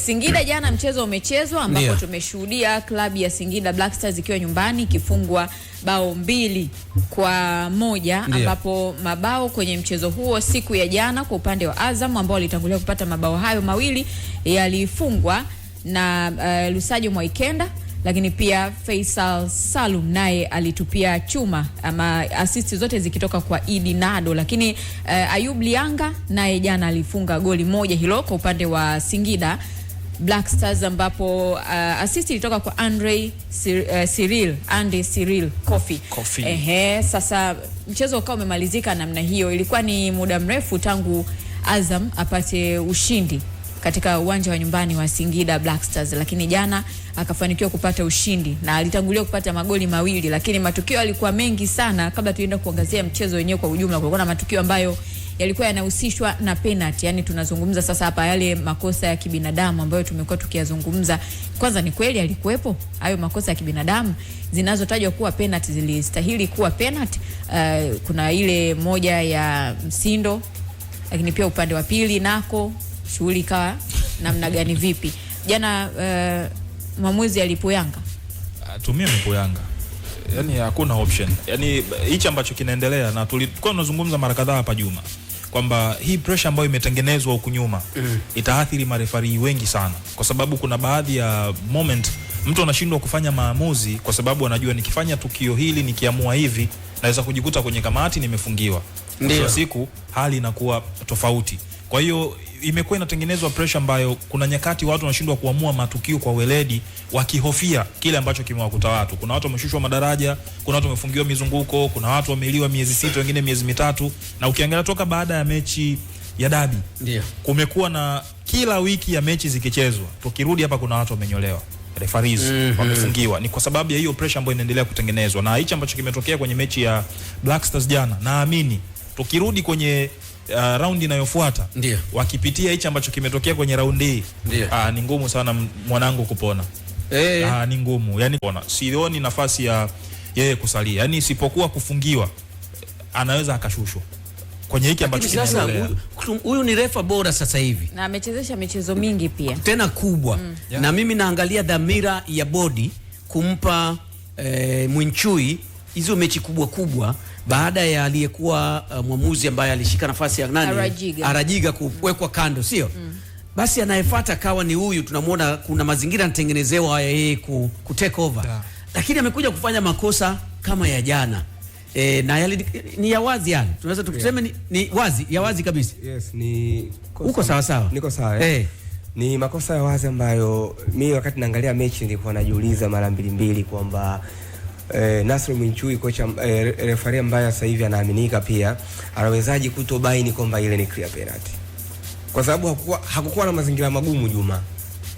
Singida jana mchezo umechezwa ambapo tumeshuhudia klabu ya Singida Black Stars ikiwa nyumbani ikifungwa bao 2-1 ambapo mabao kwenye mchezo huo siku ya jana kwa upande wa Azam ambao walitangulia kupata mabao hayo mawili yalifungwa na Lusajo Mwaikenda, lakini pia Faisal Salum naye alitupia chuma ama assist zote zikitoka kwa Idi Nado, lakini Ayub Lianga naye jana alifunga goli moja hilo kwa upande wa Singida Black Stars ambapo assist ilitoka kwa Andy Cyril Kofi. Sasa mchezo ukao umemalizika namna hiyo. Ilikuwa ni muda mrefu tangu Azam apate ushindi katika uwanja wa nyumbani wa Singida Black Stars, lakini jana akafanikiwa kupata ushindi na alitangulia kupata magoli mawili, lakini matukio yalikuwa mengi sana. Kabla tuenda kuangazia mchezo wenyewe kwa ujumla, kulikuwa na matukio ambayo yalikuwa yanahusishwa na penalty. Yani tunazungumza sasa hapa yale makosa ya kibinadamu ambayo tumekuwa tukiyazungumza. Kwanza ni kweli alikuwepo hayo makosa ya kibinadamu zinazotajwa kuwa penalty zilistahili kuwa penalty? Kuna ile moja ya Msindo, lakini pia upande wa pili nako shughuli kawa namna gani vipi? Jana mwamuzi alipo Yanga tumia mpo Yanga. Yani hakuna option. Yani hichi ambacho kinaendelea, na tulikuwa tunazungumza mara kadhaa hapa Juma kwamba hii pressure ambayo imetengenezwa huku nyuma itaathiri marefari wengi sana, kwa sababu kuna baadhi ya moment mtu anashindwa kufanya maamuzi kwa sababu anajua nikifanya tukio hili, nikiamua hivi, naweza kujikuta kwenye kamati nimefungiwa. Ndio siku hali inakuwa tofauti. Kwa hiyo imekuwa inatengenezwa pressure ambayo kuna nyakati watu wanashindwa kuamua matukio kwa weledi, wakihofia kile ambacho kimewakuta watu. Kuna watu wameshushwa madaraja, kuna watu wamefungiwa mizunguko, kuna watu wameliwa miezi 6, wengine miezi 3. Na ukiangalia toka baada ya mechi ya dabi, kumekuwa na kila wiki ya mechi zikichezwa, tukirudi hapa kuna watu wamenyolewa, referees wamefungiwa. Ni kwa sababu ya hiyo pressure ambayo inaendelea kutengenezwa. Na hicho ambacho kimetokea kwenye mechi ya Black Stars jana, naamini tukirudi kwenye raundi inayofuata wakipitia hicho ambacho kimetokea kwenye raundi hii, ni ngumu sana mwanangu kupona. Ni ngumu. Yani sioni nafasi ya yeye kusalia. Yani isipokuwa kufungiwa, anaweza akashushwa kwenye hiki ambacho kinaendelea. Huyu ni refa bora sasa hivi na amechezesha michezo mingi pia tena kubwa. Na mimi naangalia dhamira ya bodi kumpa Mwinchui hizo mechi kubwa kubwa, baada ya aliyekuwa mwamuzi ambaye alishika nafasi ya nani Arajiga kuwekwa kando, sio? Basi anayefuata kawa ni huyu. Tunamuona kuna mazingira yanatengenezewa yeye ku take over, lakini amekuja kufanya makosa kama ya jana. Na yali, ni ya wazi yani. Tunaweza tukisema ni wazi, ya wazi kabisa. Yes, ni uko sawa sawa. Niko sawa. Ni makosa ya wazi ambayo mimi wakati naangalia mechi nilikuwa najiuliza mara mbili kwamba Nasr Mwinchui, kocha referee ambaye sasa hivi anaaminika pia, anawezaje kutobaini kwamba ile ni clear penalty? Kwa sababu hakukuwa na mazingira magumu Juma.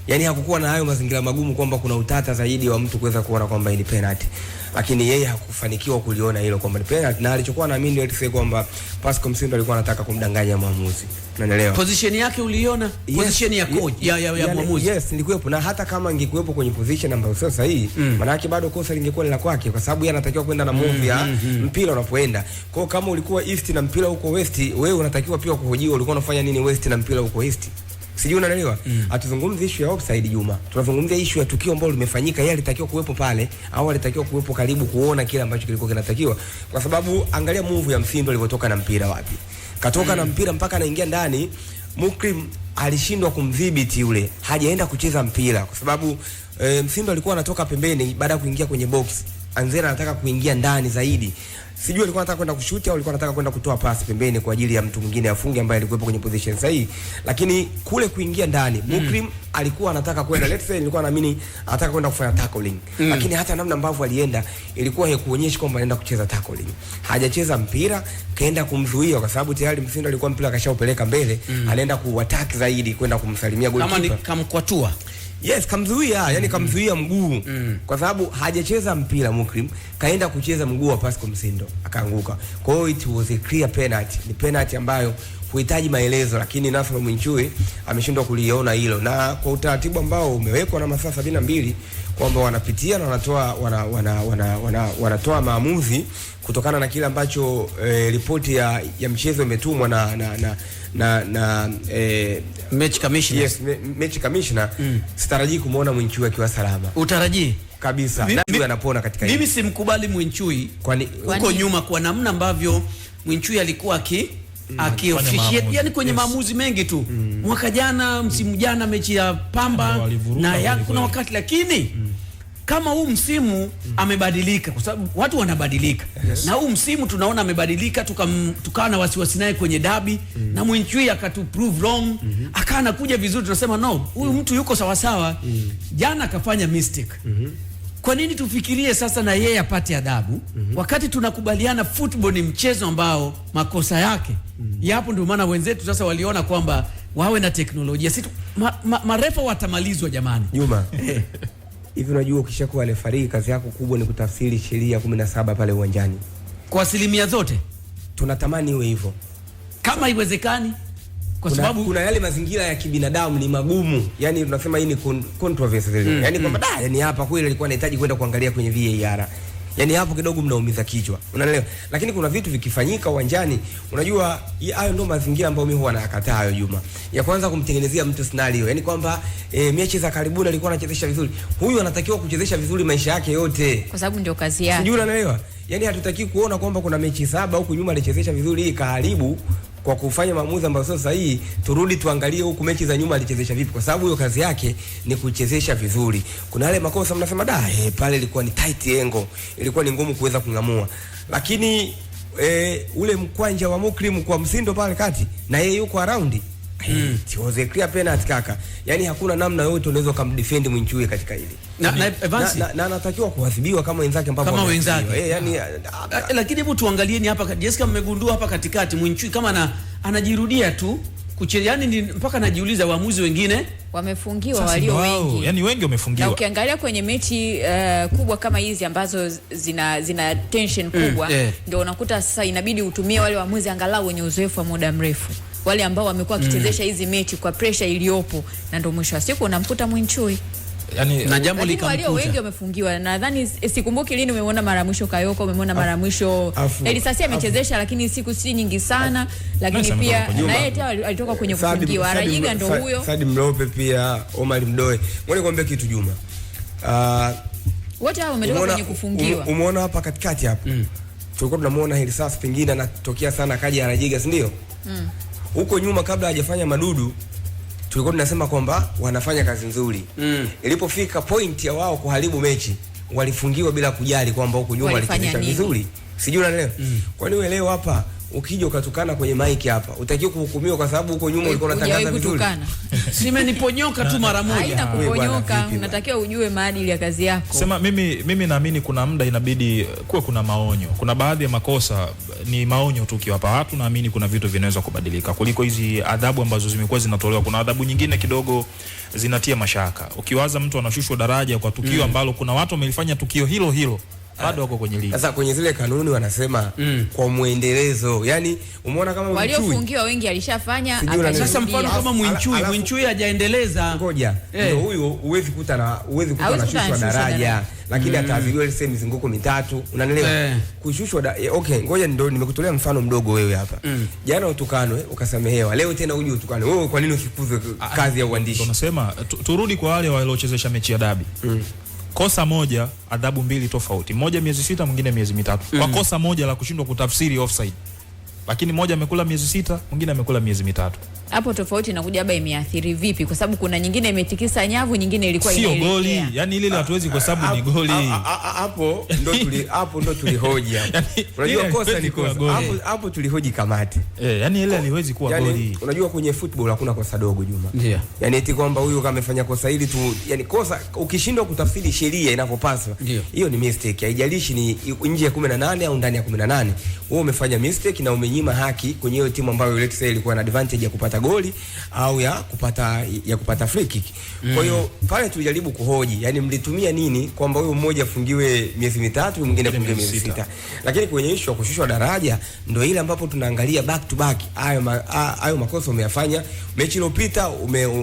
Yani hakukuwa na hayo mazingira magumu kwamba kuna utata zaidi wa mtu kuweza kuona kwamba ni penalty. Lakini yeye hakufanikiwa kuliona hilo kwamba ni penalty, na alichokuwa naamini ndio tuseme kwamba Pascal Msindo alikuwa anataka kumdanganya mwamuzi. Unaelewa? Position yake uliona? Position ya coach ya mwamuzi. Yes, nilikuwepo, na hata kama angekuwepo kwenye position ambayo sio sahihi, maana yake bado kosa lingekuwa la kwake, kwa sababu yeye anatakiwa kwenda na move ya mpira unapoenda. Kwa hiyo kama ulikuwa east na mpira uko west, wewe unatakiwa pia kuhojiwa ulikuwa unafanya nini west na mpira uko east. Sijui unaelewa? Hatuzungumzi issue ya offside Juma. Tunazungumzia issue ya tukio ambalo limefanyika. Yeye alitakiwa kuwepo pale au alitakiwa kuwepo karibu kuona kile ambacho kilikuwa kinatakiwa. Kwa sababu angalia move ya Msindo alivyotoka na mpira wapi. Katoka na mpira mpaka anaingia ndani, Mukrim alishindwa kumdhibiti yule. Hajaenda kucheza mpira kwa sababu Msindo alikuwa anatoka pembeni baada ya kuingia kwenye box. Anzera anataka kuingia ndani zaidi. Sijui alikuwa anataka kwenda kushuti au alikuwa anataka kwenda kutoa pasi pembeni kwa ajili ya mtu mwingine afunge ambaye alikuwa kwenye position sahihi. Lakini kule kuingia ndani, Mukrim alikuwa anataka kwenda, let's say nilikuwa naamini anataka kwenda kufanya tackling. Lakini hata namna ambavyo alienda ilikuwa haikuonyeshi kwamba anaenda kucheza tackling. Hajacheza mpira, kaenda kumzuia kwa sababu tayari Msindo alikuwa mpira kashaupeleka mbele, anaenda kuattack zaidi kwenda kumsalimia goalkeeper. Kama ni kamkwatua. Yes, kamzuia, yani kamzuia mguu. Kwa sababu hajacheza mpira Mukrim, kaenda kucheza mguu wa Pascal Msindo, akaanguka. Kwa hiyo it was a clear penalty. Ni penalty ambayo huhitaji maelezo, lakini Nasr Mwinchui ameshindwa kuliona hilo. Na kwa utaratibu ambao umewekwa na masaa 72 kwamba wanapitia na wanatoa maamuzi kutokana na kile ambacho ripoti ya mchezo imetumwa match commissioner. Yes, match commissioner. Sitarajii kumuona Mwinchui akiwa salama. Utarajii kabisa. Ndio anapona katika hili. Mimi simkubali Mwinchui huko nyuma kwa namna ambavyo Mwinchui alikuwa akiofficiate yani kwenye maamuzi mengi tu. Mwaka jana, msimu jana mechi ya Pamba na kuna wakati, lakini kama huu msimu amebadilika, kwa sababu watu wanabadilika. Na huu msimu tunaona amebadilika, tukawa na wasiwasi naye kwenye dabi na Mwinchui akatu prove wrong, akaana kuja vizuri, tunasema no, huyu mtu yuko sawa sawa. Jana akafanya mistake. Kwa nini tufikirie sasa na yeye apate adhabu wakati tunakubaliana football ni mchezo ambao makosa yake yapo? Ndio maana wenzetu sasa waliona kwamba wawe na teknolojia. Sisi marefa watamalizwa jamani. Juma. Hivi unajua ukishakuwa referee kazi yako kubwa ni kutafsiri sheria 17 pale uwanjani. Kwa asilimia zote tunatamani iwe hivyo. Kama haiwezekani, kwa sababu kuna yale mazingira ya kibinadamu ni magumu. Yaani tunasema hii ni controversy. Yaani kwamba yani hapa kweli alikuwa anahitaji kwenda kuangalia kwenye VAR. Yaani hapo kidogo mnaumiza kichwa. Unaelewa? Lakini kuna vitu vikifanyika uwanjani, unajua hayo ndio mazingira ambayo mimi huwa nayakataa hayo Juma. Ya kwanza kumtengenezea mtu scenario. Yaani kwamba mechi za karibuni alikuwa anachezesha vizuri. Huyu anatakiwa kuchezesha vizuri maisha yake yote. Kwa sababu ndio kazi yake. Sijui unaelewa? Yaani hatutaki kuona kwamba kuna mechi 7 huku nyuma alichezesha vizuri hii kaharibu kwa kufanya maamuzi ambayo sio sahihi. Turudi tuangalie huku mechi za nyuma alichezesha vipi, kwa sababu hiyo kazi yake ni kuchezesha vizuri. Kuna yale makosa mnasema pale ilikuwa ni tight angle, ilikuwa ni ngumu kuweza kung'amua, lakini ule mkwanja wa Mukrim kwa Msindo pale kati na yeye yuko around it was a clear penalty kaka. Yani hakuna namna yote unaweza kumdefend Mwinchui katika hili. Na anatakiwa kuadhibiwa kama wenzake kama wenzake. Yani lakini hebu tuangalieni hapa Jessica, mmegundua hapa katikati Mwinchui kama anajirudia tu kucheza, yani ni mpaka najiuliza waamuzi wengine wamefungiwa walio wengi. Yani wengi wamefungiwa. Na ukiangalia kwenye mechi kubwa kama hizi ambazo zina tension kubwa, ndio unakuta sasa inabidi utumie wale waamuzi angalau wenye uzoefu wa muda mrefu, wale ambao wamekuwa wakichezesha hizi mechi kwa pressure iliyopo, na ndio mwisho wa siku unamkuta Mwinchui. Yani na jambo likamkuta. Walio wengi wamefungiwa. Nadhani sikumbuki lini umeona mara mwisho Kayoko, umeona mara mwisho Elisasi amechezesha, lakini siku si nyingi sana, lakini pia na yeye tena alitoka kwenye kufungiwa. Arajiga ndio huyo. Sadim Mlope pia, Omar Mdoe. Ngoja nikwambie kitu Juma. Wote hao wametoka kwenye kufungiwa. Umeona hapa katikati hapa. Tulikuwa tunamuona Elisasi pengine anatokea sana kaja Arajiga, si ndio? Huko nyuma kabla hajafanya madudu tulikuwa tunasema kwamba wanafanya kazi nzuri. Ilipofika point ya wao kuharibu mechi, walifungiwa bila kujali kwamba huko nyuma walicheza vizuri. Sijui unaelewa? Kwa nini leo hapa ukija ukatukana kwenye mic hapa, utakiwa kuhukumiwa kwa sababu huko nyuma ulikuwa unatangaza vizuri? Simeniponyoka tu mara moja. Haina kuponyoka, unatakiwa ujue maadili ya kazi yako. Sema mimi naamini kuna muda inabidi kuwe kuna maonyo. Kuna baadhi ya makosa ni maonyo tu kiwapa watu, naamini kuna vitu vinaweza kubadilika kuliko hizi adhabu ambazo zimekuwa zinatolewa. Kuna adhabu nyingine kidogo zinatia mashaka. Ukiwaza mtu anashushwa daraja kwa tukio ambalo kuna watu wamelifanya tukio hilo bado wako kwenye ligi. Sasa kwenye zile kanuni wanasema kwa muendelezo. Yani umeona kama Mwinchui waliofungiwa wengi alishafanya. Sasa mfano kama Mwinchui hajaendeleza. Ngoja. Ndio huyo huwezi kuta anashushwa daraja, lakini ataadhibiwa ile mizunguko mitatu. Unanielewa? Kushushwa okay, ngoja ndio nimekutolea mfano mdogo wewe hapa. Jana utukanwe ukasamehewa. Leo tena uje utukanwe. Wewe kwa nini usifuzwe kazi ya uandishi? Tunasema turudi kwa wale waliochezesha mechi ya dabi. Kosa moja adhabu mbili tofauti. Moja miezi 6, mwingine miezi 3. Kwa kosa moja la kushindwa kutafsiri offside. Lakini moja amekula miezi 6, mwingine amekula miezi 3. Hapo tofauti inakuja haba imeathiri vipi? Kwa sababu kuna nyingine imetikisa nyavu, nyingine ilikuwa inaelekea. Sio goli. Yani ile hatuwezi kwa sababu ni goli. Hapo ndo tulihoji hapo. Unajua kosa ni kosa. Hapo tulihoji kamati. Yani ile haliwezi kuwa goli. Unajua kwenye football hakuna kosa dogo Juma. Yani eti kwamba huyu kama amefanya kosa hili tu, yani kosa ukishindwa kutafsiri sheria inavyopaswa, hiyo ni mistake. Haijalishi ni nje ya 18 au ndani ya 18. Wewe umefanya mistake na umenyima haki kwenye hiyo timu ambayo let's say ilikuwa na advantage ya kupata goli au ya kupata free kick. Kwa hiyo pale tulijaribu kuhoji, yani mlitumia nini kwamba huyo mmoja afungiwe miezi 3 mwingine afungiwe miezi 6. Lakini kwenye issue ya kushushwa daraja ndio ile ambapo tunaangalia back to back. Hayo makosa umeyafanya. Mechi iliyopita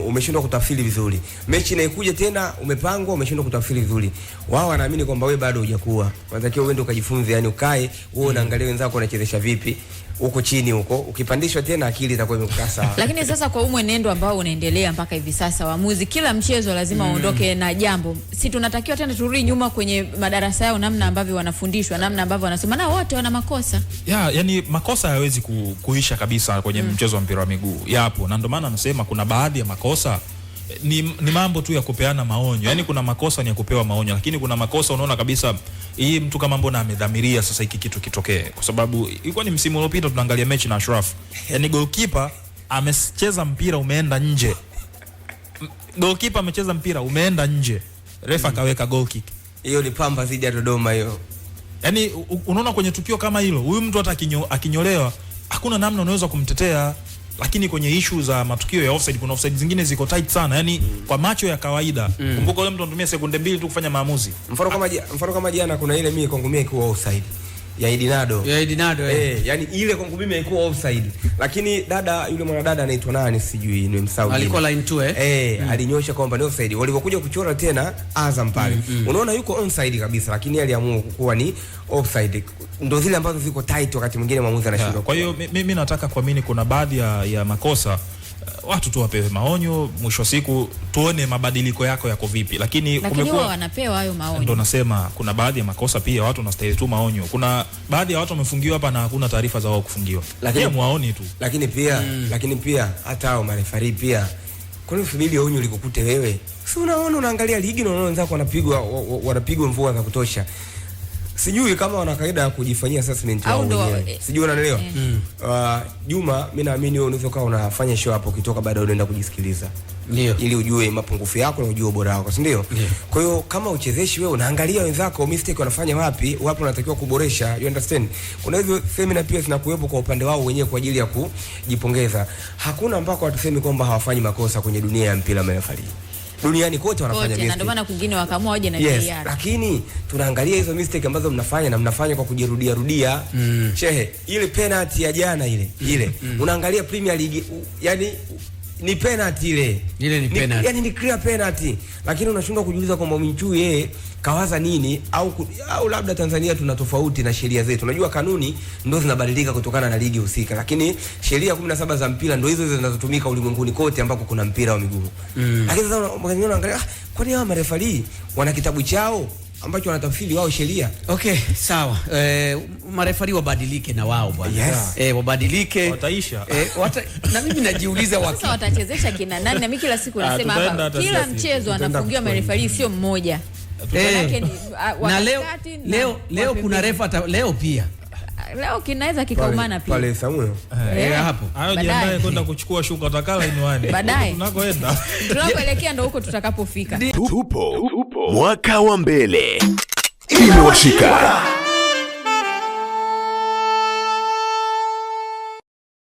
umeshindwa kutafsiri vizuri. Mechi inayokuja tena umepangwa umeshindwa kutafsiri vizuri. Wao wanaamini kwamba wewe bado hujakuwa. Unatakiwa uende ukajifunze, yani ukae wewe unaangalia wenzako wanachezesha vipi. huko chini huko, ukipandishwa tena akili itakuwa imekaa sawa. Lakini sasa kwa mwenendo ambao unaendelea mpaka hivi sasa, waamuzi kila mchezo lazima waondoke na jambo. Si tunatakiwa tena turudi nyuma kwenye madarasa yao, namna ambavyo wanafundishwa, namna ambavyo wanasoma, na wote wana makosa. Yani makosa hayawezi kuisha kabisa kwenye mchezo wa mpira wa miguu. Yapo, na ndio maana nasema kuna baadhi ya makosa ni mambo tu ya kupeana maonyo. Yani kuna makosa ni ya kupewa maonyo, lakini kuna makosa unaona kabisa hii mtu kama mbona amedhamiria sasa hiki kitu kitokee. Kwa sababu ilikuwa ni msimu uliopita tunaangalia mechi na Ashraf. Yani goalkeeper amecheza mpira umeenda nje. Goalkeeper amecheza mpira umeenda nje. Refa kaweka goal kick. Hiyo ni Pamba dhidi ya Dodoma hiyo. Yani unaona kwenye tukio kama hilo, huyu mtu hata akinyolewa hakuna namna unaweza kumtetea. Lakini kwenye issue za matukio ya offside, kuna offside zingine ziko tight sana. Yani kwa macho ya kawaida, kumbuka yule mtu anatumia sekunde 2 tu kufanya maamuzi. Mfano kama jana kuna ile mimi kwangu mimi ilikuwa offside ya Edinado. Yani ile kwangu mimi ilikuwa offside. Lakini dada yule mwanadada anaitwa nani sijui ni msau. Alikuwa line 2 alinyosha kwamba ni offside. Walipokuja kuchora tena Azam pale. Unaona yuko onside kabisa, lakini aliamua kuwa ni offside. Ndio zile ambazo ziko tight wakati mwingine mwamuzi anashindwa. Kwa hiyo mimi nataka kuamini kuna baadhi ya makosa watu tu wapewe maonyo, mwisho siku tuone mabadiliko yako vipi. Lakini kumekuwa wanapewa hayo maonyo. Ndio nasema kuna baadhi ya makosa pia watu wanastahili tu maonyo. Kuna baadhi ya watu wamefungiwa hapa na hakuna taarifa za wao kufungiwa. Lakini muaoni tu. Lakini pia hata hao marefari pia kwani usubiri onyo likukute wewe. Si unaona unaangalia ligi na unaona wenzako wanapigwa mvua za kutosha. Sijui kama wana kaida ya kujifanyia assessment wao wenyewe. Sijui unaelewa. Juma, mimi naamini wewe unaweza kuwa unafanya show hapo, ukitoka baadaye unaenda kujisikiliza. Ndio. Ili ujue mapungufu yako na ujue ubora wako, si ndio? Kwa hiyo kama uchezeshi wewe unaangalia wenzako mistake wanafanya wapi unatakiwa kuboresha. You understand? Kuna hizo seminar pia zinakuwepo kwa upande wao wenyewe kwa ajili ya kujipongeza. Hakuna ambako watusemi kwamba hawafanyi makosa kwenye dunia ya mpira mrefu. Duniani kote wanafanya mistake. Na ndio maana kwingine wakaamua waje na VAR. Lakini tunaangalia hizo mistake ambazo mnafanya kwa kujirudia. Shehe, ile penalty ya jana ile. Unaangalia Premier League, yani ni penalty ile. Ile ni penalty. Yani ni clear penalty. Lakini unashindwa kujiuliza kwamba Mwinchui yeye kawaza nini au labda Tanzania tuna tofauti na sheria zetu. Unajua kanuni ndio zinabadilika kutokana na ligi husika. Lakini sheria 17 za mpira ndio hizo zinazotumika ulimwenguni kote ambako kuna mpira wa miguu. Lakini sasa unaangalia kwani hawa marefali wana kitabu chao ambacho wanatafsiri wao sheria. Okay, sawa. Marefari wabadilike na wao bwana. Yes. Wabadilike. Wataisha. Na mimi najiuliza sasa watachezesha kina nani? Na mimi kila siku nasema hapa kila mchezo anafungiwa marefari sio mmoja. Na leo kuna refa leo pia. Leo kinaweza kikaumana pia. Pale Samuel. Hapo. Hayo jiandae kwenda kuchukua shuka takala inwani. Baadaye. Tunakoenda. Tunakoelekea ndo huko tutakapofika. Tupo mwaka wa mbele. Imewashika.